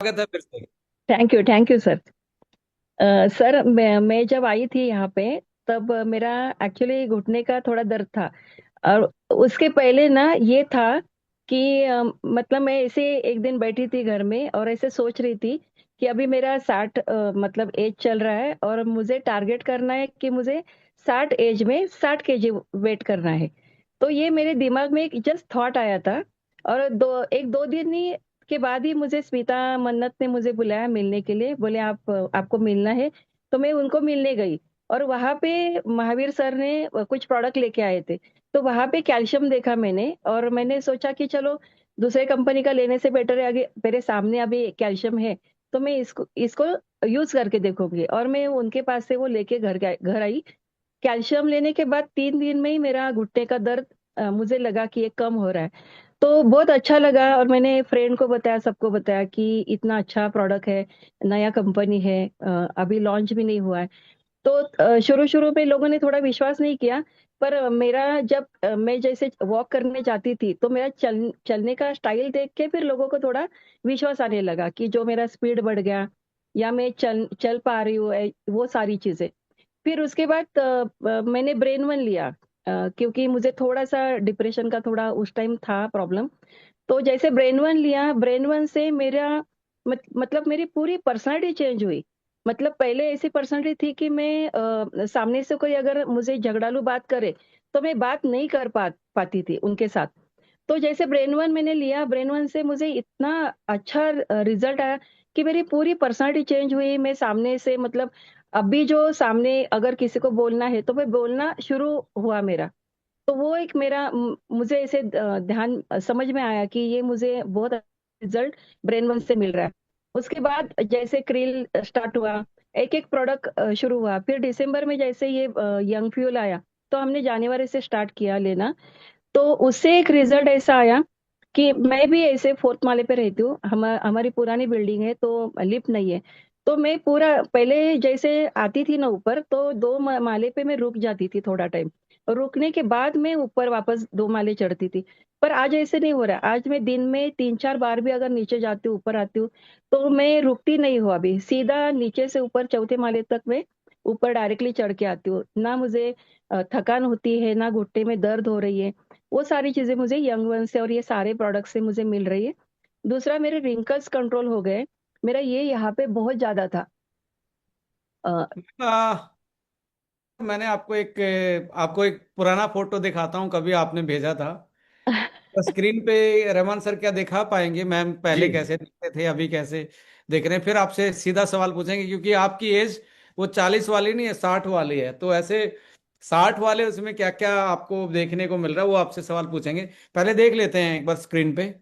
स्वागत है फिर से। Thank you sir. सर मैं जब आई थी यहाँ पे, तब मेरा एक्चुअली घुटने का थोड़ा दर्द था। और उसके पहले ना ये था कि मतलब मैं ऐसे एक दिन बैठी थी घर में और ऐसे सोच रही थी कि अभी मेरा 60 मतलब एज चल रहा है और मुझे टारगेट करना है कि मुझे 60 एज में 60 केजी वेट करना है। तो ये मेरे दिमाग में एक जस्ट थॉट आया था। और एक दो दिन ही के बाद ही मुझे स्मिता मन्नत ने मुझे बुलाया मिलने के लिए, बोले आप आपको मिलना है। तो मैं उनको मिलने गई और वहां पे महावीर सर ने कुछ प्रोडक्ट लेके आए थे। तो वहां पे कैल्शियम देखा मैंने और मैंने सोचा कि चलो दूसरे कंपनी का लेने से बेटर है, आगे मेरे सामने अभी कैल्शियम है तो मैं इसको इसको यूज करके देखूंगी। और मैं उनके पास से वो लेके घर आई। कैल्शियम लेने के बाद 3 दिन में ही मेरा घुटने का दर्द मुझे लगा कि ये कम हो रहा है। तो बहुत अच्छा लगा और मैंने फ्रेंड को बताया, सबको बताया कि इतना अच्छा प्रोडक्ट है, नया कंपनी है, अभी लॉन्च भी नहीं हुआ है। तो शुरू शुरू में लोगों ने थोड़ा विश्वास नहीं किया। पर मेरा जब मैं जैसे वॉक करने जाती थी तो मेरा चलने का स्टाइल देख के फिर लोगों को थोड़ा विश्वास आने लगा कि जो मेरा स्पीड बढ़ गया या मैं चल चल पा रही हूँ, वो सारी चीजें। फिर उसके बाद मैंने ब्रेन वन लिया, क्योंकि मुझे थोड़ा सा डिप्रेशन का थोड़ा उस टाइम था प्रॉब्लम। तो जैसे ब्रेन वन लिया, ब्रेन वन से मेरा मतलब मेरी पूरी पर्सनालिटी चेंज हुई। मतलब पहले ऐसी पर्सनालिटी थी कि मैं सामने से कोई अगर मुझे झगड़ालू बात करे तो मैं बात नहीं कर पाती थी उनके साथ। तो जैसे ब्रेन वन मैंने लिया, ब्रेन वन से मुझे इतना अच्छा रिजल्ट आया कि मेरी पूरी पर्सनालिटी चेंज हुई। मैं सामने से मतलब अभी जो सामने अगर किसी को बोलना है तो मैं बोलना शुरू हुआ मेरा। तो वो एक मेरा मुझे ऐसे ध्यान समझ में आया कि ये मुझे बहुत रिजल्ट ब्रेन वन से मिल रहा है। उसके बाद जैसे क्रिल स्टार्ट हुआ, एक एक प्रोडक्ट शुरू हुआ। फिर दिसंबर में जैसे ये यंग फ्यूल आया तो हमने जनवरी से स्टार्ट किया लेना। तो उससे एक रिजल्ट ऐसा आया कि मैं भी ऐसे फोर्थ माले पे रहती हूँ, हमारी पुरानी बिल्डिंग है तो लिफ्ट नहीं है। तो मैं पूरा पहले जैसे आती थी ना ऊपर, तो दो माले पे मैं रुक जाती थी थोड़ा टाइम, रुकने के बाद मैं ऊपर वापस दो माले चढ़ती थी। पर आज ऐसे नहीं हो रहा। आज मैं दिन में 3 4 बार भी अगर नीचे जाती हूँ ऊपर आती हूँ तो मैं रुकती नहीं हूँ, अभी सीधा नीचे से ऊपर चौथे माले तक मैं ऊपर डायरेक्टली चढ़ के आती हूँ। ना मुझे थकान होती है, ना घुटने में दर्द हो रही है। वो सारी चीजें मुझे यंग वन से और ये सारे प्रोडक्ट से मुझे मिल रही है। दूसरा, मेरे रिंकल्स कंट्रोल हो गए। मेरा ये यहाँ पे बहुत ज्यादा था। अ, आ, मैंने आपको एक पुराना फोटो दिखाता हूँ, कभी आपने भेजा था। तो स्क्रीन पे रहमान सर क्या दिखा पाएंगे मैम, पहले जी। कैसे दिखते थे अभी कैसे दिख रहे हैं? फिर आपसे सीधा सवाल पूछेंगे क्योंकि आपकी एज वो 40 वाली नहीं है, 60 वाली है। तो ऐसे 60 वाले उसमें क्या क्या आपको देखने को मिल रहा है वो आपसे सवाल पूछेंगे। पहले देख लेते हैं एक बार स्क्रीन पे।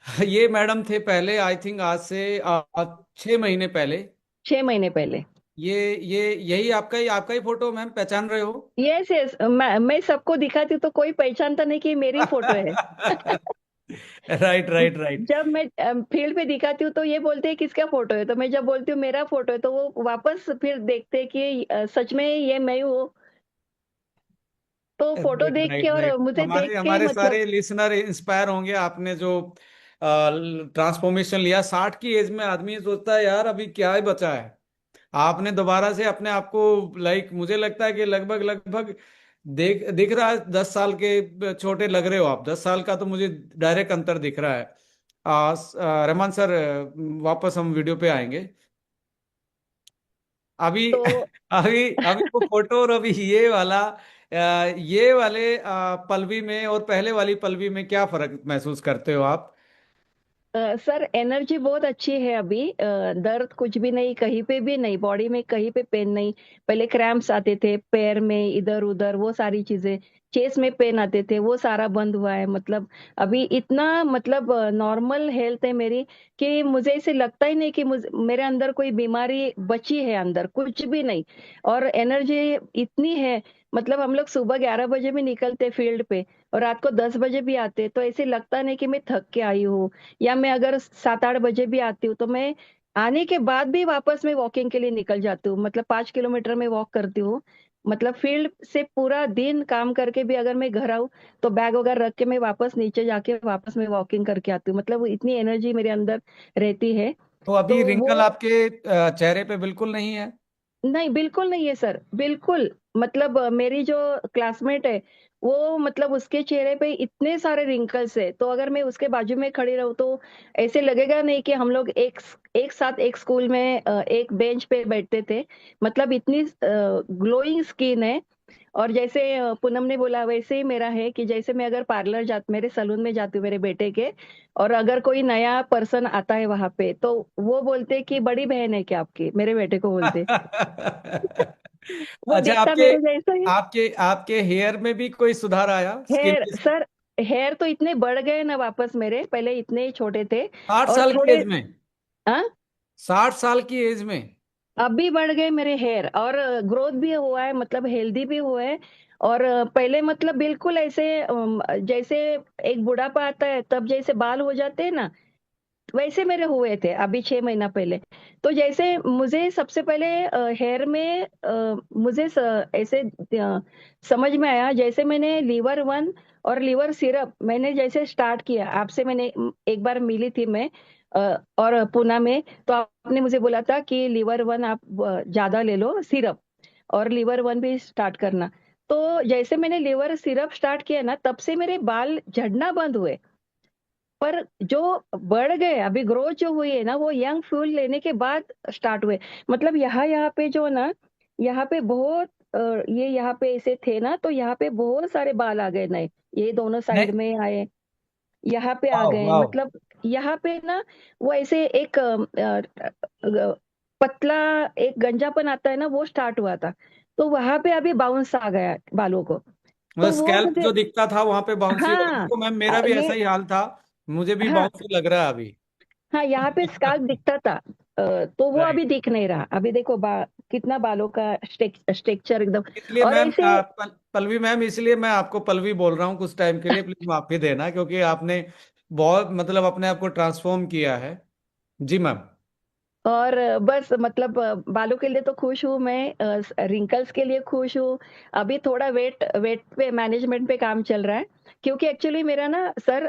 ये मैडम थे पहले, आई थिंक आज से 6 महीने पहले। 6 महीने पहले। ये यही आपका ही फोटो मैम, पहचान रहे हो? यस यस, मैं सबको दिखाती हूँ तो कोई पहचानता नहीं कि मेरी फोटो है। Right right right. जब मैं फील्ड पे दिखाती हूँ तो ये बोलते हैं किसका फोटो है, तो मैं जब बोलती हूँ मेरा फोटो है तो वो वापस फिर देखते हैं कि सच में ये मैं हूँ। तो फोटो राइट देख के राइट और राइट। मुझे देख हमारे के ही हमारे मतलब। सारे लिसनर इंस्पायर होंगे, आपने जो ट्रांसफॉर्मेशन लिया। 60 की एज में आदमी सोचता है यार अभी क्या ही बचा है। आपने दोबारा से अपने आप को, लाइक मुझे लगता है कि लगभग लगभग दिख रहा है 10 साल के छोटे लग रहे हो आप। 10 साल का तो मुझे डायरेक्ट अंतर दिख रहा है। रहमान सर, वापस हम वीडियो पे आएंगे अभी। तो अभी अभी वो फोटो और अभी ये वाले पलवी में और पहले वाली पलवी में क्या फर्क महसूस करते हो आप? सर एनर्जी बहुत अच्छी है अभी, दर्द कुछ भी नहीं, कहीं पे भी नहीं, बॉडी में कहीं पे पेन नहीं। पहले क्रैम्प्स आते थे पैर में इधर उधर, वो सारी चीजें, चेस्ट में पेन आते थे, वो सारा बंद हुआ है। मतलब अभी इतना मतलब नॉर्मल हेल्थ है मेरी कि मुझे ऐसे लगता ही नहीं कि मेरे अंदर कोई बीमारी बची है, अंदर कुछ भी नहीं। और एनर्जी इतनी है, मतलब हम लोग सुबह 11 बजे भी निकलते फील्ड पे और रात को 10 बजे भी आते, तो ऐसे लगता नहीं कि मैं थक के आई हूँ। या मैं अगर 7 8 बजे भी आती हूँ तो मैं आने के बाद भी वापस मैं वॉकिंग के लिए निकल जाती हूँ, मतलब 5 किलोमीटर में वॉक करती हूँ। मतलब फील्ड से पूरा दिन काम करके भी अगर मैं घर आऊँ तो बैग वगैरह रख के मैं वापस नीचे जाके वापस मैं वॉकिंग करके आती हूँ, मतलब इतनी एनर्जी मेरे अंदर रहती है। तो अभी तो रिंकल वो आपके चेहरे पे बिल्कुल नहीं है? नहीं, बिल्कुल नहीं है सर, बिल्कुल। मतलब मेरी जो क्लासमेट है, वो मतलब उसके चेहरे पे इतने सारे रिंकल्स है, तो अगर मैं उसके बाजू में खड़ी रहूँ तो ऐसे लगेगा नहीं कि हम लोग एक साथ एक स्कूल में एक बेंच पे बैठते थे। मतलब इतनी ग्लोइंग स्किन है। और जैसे पूनम ने बोला वैसे ही मेरा है कि जैसे मैं अगर पार्लर जा मेरे सैलून में जाती हूँ मेरे बेटे के, और अगर कोई नया पर्सन आता है वहां पे तो वो बोलते कि बड़ी बहन है क्या आपकी, मेरे बेटे को बोलते। वो अच्छा, दिखता आपके मेरे जैसा ही। आपके आपके हेयर में भी कोई सुधार आया स्किन हेयर के साथ? सर, हेयर तो इतने बढ़ गए ना वापस मेरे, पहले इतने ही छोटे थे। 60 साल और की थोड़े एज में? हाँ, 60 साल की एज में? अब भी बढ़ गए मेरे हेयर, और ग्रोथ भी हुआ है, मतलब हेल्दी भी हुआ है। और पहले मतलब बिल्कुल ऐसे जैसे एक बुढ़ापा आता है तब जैसे बाल हो जाते हैं ना, वैसे मेरे हुए थे अभी 6 महीना पहले। तो जैसे मुझे सबसे पहले हेयर में मुझे ऐसे समझ में आया जैसे मैंने लीवर वन और लीवर सिरप मैंने जैसे स्टार्ट किया आपसे, मैंने एक बार मिली थी मैं और पूना में, तो आपने मुझे बोला था कि लीवर वन आप ज्यादा ले लो सिरप, और लीवर वन भी स्टार्ट करना। तो जैसे मैंने लीवर सिरप स्टार्ट किया ना, तब से मेरे बाल झड़ना बंद हुए। पर जो बढ़ गए अभी ग्रोथ जो हुई है ना, वो यंग फ्यूल लेने के बाद स्टार्ट हुए। मतलब यहाँ यहाँ पे जो ना, यहाँ पे बहुत ये यहाँ पे ऐसे थे ना, तो यहाँ पे बहुत सारे बाल आ गए नए, ये दोनों नहीं। साइड में आए, यहाँ पे आ वाह गए। वाह। मतलब यहाँ पे ना वो ऐसे एक पतला एक गंजापन आता है ना, वो स्टार्ट हुआ था। तो वहां पे अभी बाउंस आ गया बालों को। मतलब तो वो स्कैल्प मुझे जो दिखता था वहां पे बाउंसी हो गया, हाँ देखो मैम मेरा भी ऐसा ये ही हाल था। मुझे भी हाँ बाउंसी लग रहा है अभी। हाँ, यहाँ पे स्काल्प दिखता था। तो वो अभी राइट। दिख नहीं रहा, अभी देखो कितना बालों का स्ट्रक्चर एकदम। इसलिए और मैम ऐसे पल्लवी मैम, इसलिए मैं आपको पल्लवी बोल रहा हूँ कुछ टाइम के लिए, प्लीज माफी देना, क्योंकि आपने बहुत मतलब अपने आप को ट्रांसफॉर्म किया है। जी मैम। और बस मतलब बालों के लिए तो खुश हूँ मैं, रिंकल्स के लिए खुश हूँ। अभी थोड़ा वेट वेट पे मैनेजमेंट पे काम चल रहा है, क्योंकि एक्चुअली मेरा ना सर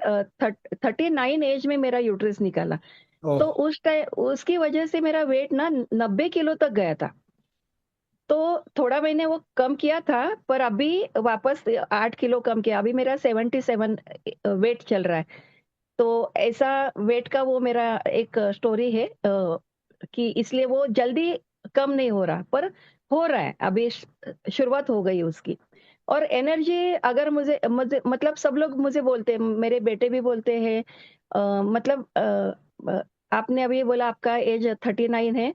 39 एज में मेरा यूट्रस निकाला। ओह। तो उस टाइम उसकी वजह से मेरा वेट ना 90 किलो तक गया था। तो थोड़ा मैंने वो कम किया था, पर अभी वापस 8 किलो कम किया, अभी मेरा 77 वेट चल रहा है। तो ऐसा वेट का वो मेरा एक स्टोरी है कि इसलिए वो जल्दी कम नहीं हो रहा, पर हो रहा है अभी, शुरुआत हो गई उसकी। और एनर्जी अगर मुझे मुझे मतलब सब लोग मुझे बोलते हैं, मेरे बेटे भी बोलते हैं मतलब आपने अभी बोला आपका एज 39 है,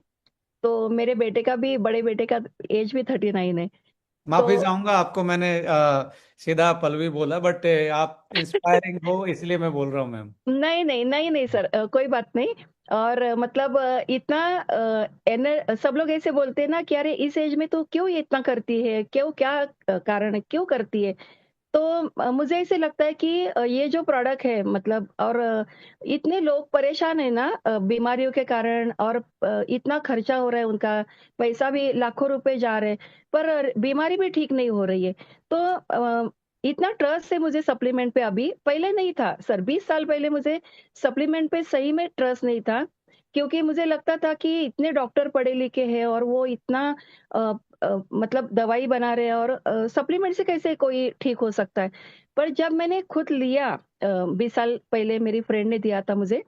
तो मेरे बेटे का भी, बड़े बेटे का एज भी 39 है। तो माफी चाहूंगा, आपको मैंने सीधा पल्लवी बोला, बट आप इंस्पायरिंग हो इसलिए मैं बोल रहा हूँ मैम। नहीं नहीं नहीं नहीं सर, कोई बात नहीं। और मतलब इतना सब लोग ऐसे बोलते हैं ना कि अरे इस एज में तो क्यों ये इतना करती है, क्यों, क्या कारण है क्यों करती है। तो मुझे ऐसे लगता है कि ये जो प्रोडक्ट है मतलब, और इतने लोग परेशान है ना बीमारियों के कारण, और इतना खर्चा हो रहा है उनका, पैसा भी लाखों रुपए जा रहे हैं, पर बीमारी भी ठीक नहीं हो रही है। तो इतना ट्रस्ट है मुझे सप्लीमेंट पे, अभी पहले नहीं था सर, 20 साल पहले मुझे सप्लीमेंट पे सही में ट्रस्ट नहीं था। क्योंकि मुझे लगता था कि इतने डॉक्टर पढ़े लिखे हैं और वो इतना मतलब दवाई बना रहे हैं, और सप्लीमेंट से कैसे कोई ठीक हो सकता है। पर जब मैंने खुद लिया 20 साल पहले मेरी फ्रेंड ने दिया था मुझे,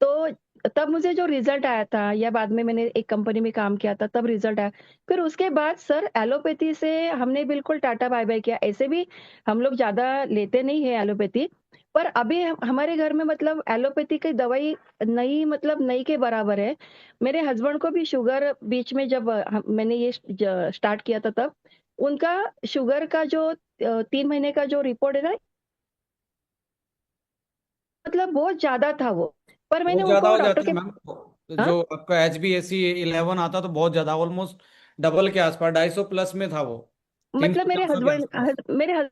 तो तब मुझे जो रिजल्ट आया था, या बाद में मैंने एक कंपनी में काम किया था तब रिजल्ट आया। फिर उसके बाद सर एलोपैथी से हमने बिल्कुल टाटा बाय बाय किया, ऐसे भी हम लोग ज्यादा लेते नहीं है एलोपैथी। पर अभी हमारे घर में मतलब एलोपैथी की दवाई नहीं, मतलब नहीं के बराबर है। मेरे हस्बैंड को भी शुगर बीच में जब मैंने ये स्टार्ट किया था तब उनका शुगर का जो 3 महीने का जो रिपोर्ट है ना, मतलब बहुत ज्यादा था वो। पर मैंने बहुत ज्यादा उनको हो डॉक्टर जाता है के मैम। हाँ, जो आपका HbA11 आता तो बहुत ज्यादा, ऑलमोस्ट डबल के आसपास, 250 में था वो। तीन मतलब सौ मेरे चार सौ के हस्बैंड आसपास। मेरे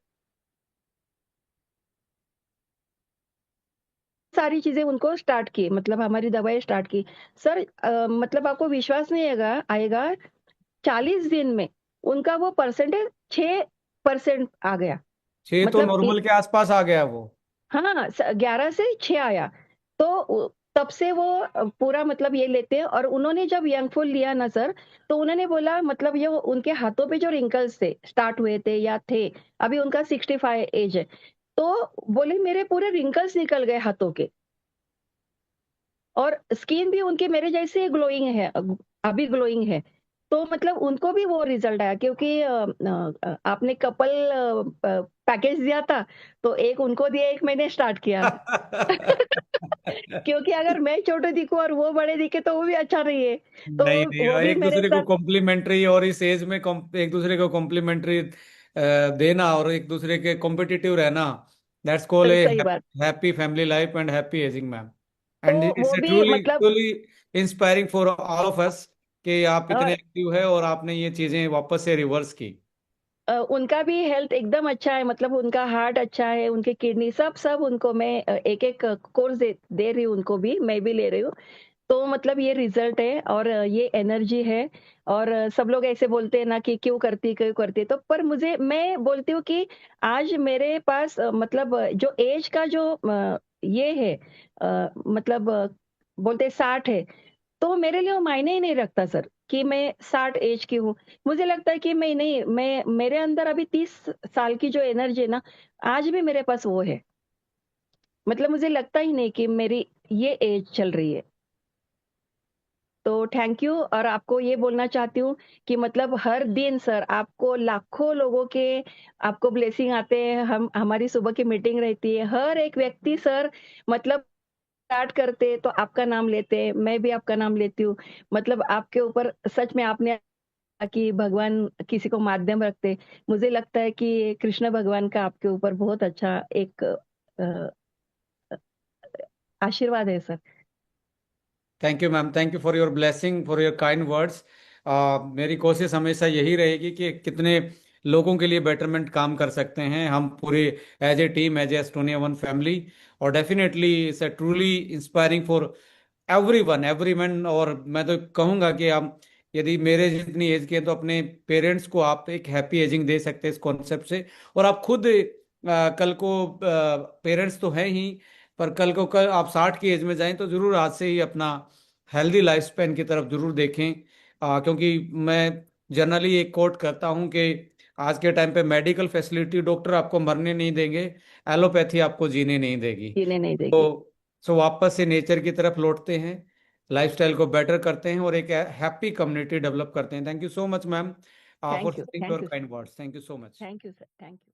सारी चीजें उनको स्टार्ट की, मतलब हमारी दवाई स्टार्ट की। सर मतलब आपको विश्वास नहीं आएगा आएगा, 40 दिन में उनका वो परसेंटेज 6% आ गया। छह तो मतलब नॉर्मल के आसपास आ गया वो। हाँ, 11 से 6 आया। तो तब से वो पूरा मतलब ये लेते हैं। और उन्होंने जब यंग फुल लिया ना सर, तो उन्होंने बोला मतलब ये उनके हाथों पे जो रिंकल्स थे स्टार्ट हुए थे या थे, अभी उनका 65 एज है, तो बोले मेरे पूरे रिंकल्स निकल गए हाथों के। और स्किन भी उनके मेरे जैसे ग्लोइंग है, अभी ग्लोइंग है। तो मतलब उनको भी वो रिजल्ट आया, क्योंकि आपने कपल पैकेज दिया था, तो एक उनको दिया, एक मैंने स्टार्ट किया। क्योंकि अगर मैं छोटे दिखूं और वो बड़े दिखे तो वो भी अच्छा नहीं है। तो नहीं नहीं, वो भी एक मेरे दूसरे को साथ कॉम्प्लीमेंट्री, और इस एज में एक दूसरे को कॉम्प्लीमेंट्री देना और एक दूसरे के कॉम्पिटिटिव रहना, दैट्स कॉल ए सही बात। Happy family life and happy ageing ma'am. तो एंड इट्स वो ए भी ट्रूली मतलब truly inspiring for all of us कि आप इतने और एक्टिव है और आपने ये चीजें वापस से रिवर्स की। उनका भी हेल्थ एकदम अच्छा है, मतलब उनका हार्ट अच्छा है, उनके किडनी सब सब उनको मैं एक एक कोर्स दे रही हूँ, उनको भी मैं भी ले रही हूँ। तो मतलब ये रिजल्ट है और ये एनर्जी है। और सब लोग ऐसे बोलते हैं ना कि क्यों करती तो पर मुझे मैं बोलती हूँ कि आज मेरे पास मतलब जो एज का जो ये है, मतलब बोलते 60 है, तो मेरे लिए वो मायने ही नहीं रखता सर कि मैं 60 एज की हूँ। मुझे लगता है कि मैं नहीं, मैं मेरे अंदर अभी 30 साल की जो एनर्जी है ना, आज भी मेरे पास वो है। मतलब मुझे लगता ही नहीं कि मेरी ये एज चल रही है। तो थैंक यू। और आपको ये बोलना चाहती हूँ कि मतलब हर दिन सर आपको लाखों लोगों के आपको ब्लेसिंग आते हैं। हम हमारी सुबह की मीटिंग रहती है, हर एक व्यक्ति सर मतलब स्टार्ट करते तो आपका नाम लेते हैं, मैं भी आपका नाम लेती हूँ। मतलब आपके ऊपर सच में आपने कि भगवान किसी को माध्यम रखते, मुझे लगता है कि कृष्ण भगवान का आपके ऊपर बहुत अच्छा एक आशीर्वाद है sir. Thank you ma'am, thank you for your blessing, for your kind words. मेरी कोशिश हमेशा यही रहेगी कि कितने लोगों के लिए बेटरमेंट काम कर सकते हैं हम पूरे, as a team, as a Estonia one family. और definitely it's truly inspiring for everyone. और मैं तो कहूँगा कि आप यदि मेरे जितनी एज के हैं तो अपने पेरेंट्स को आप एक हैप्पी एजिंग दे सकते हैं इस कॉन्सेप्ट से। और आप खुद कल को पेरेंट्स तो हैं ही, पर कल को कल आप 60 की एज में जाएं तो जरूर आज से ही अपना हेल्दी लाइफ स्पैन की तरफ जरूर देखें। क्योंकि मैं जनरली एक कोट करता हूं कि आज के टाइम पे मेडिकल फैसिलिटी, डॉक्टर आपको मरने नहीं देंगे, एलोपैथी आपको जीने नहीं देगी। जीने नहीं तो देगी। वापस से नेचर की तरफ लौटते हैं, लाइफस्टाइल को बेटर करते हैं और एक हैप्पी कम्युनिटी डेवलप करते हैं। Thank you so much ma'am for thank you, sharing your thank you sir. Kind words. Thank you so much. Thank you sir, thank you.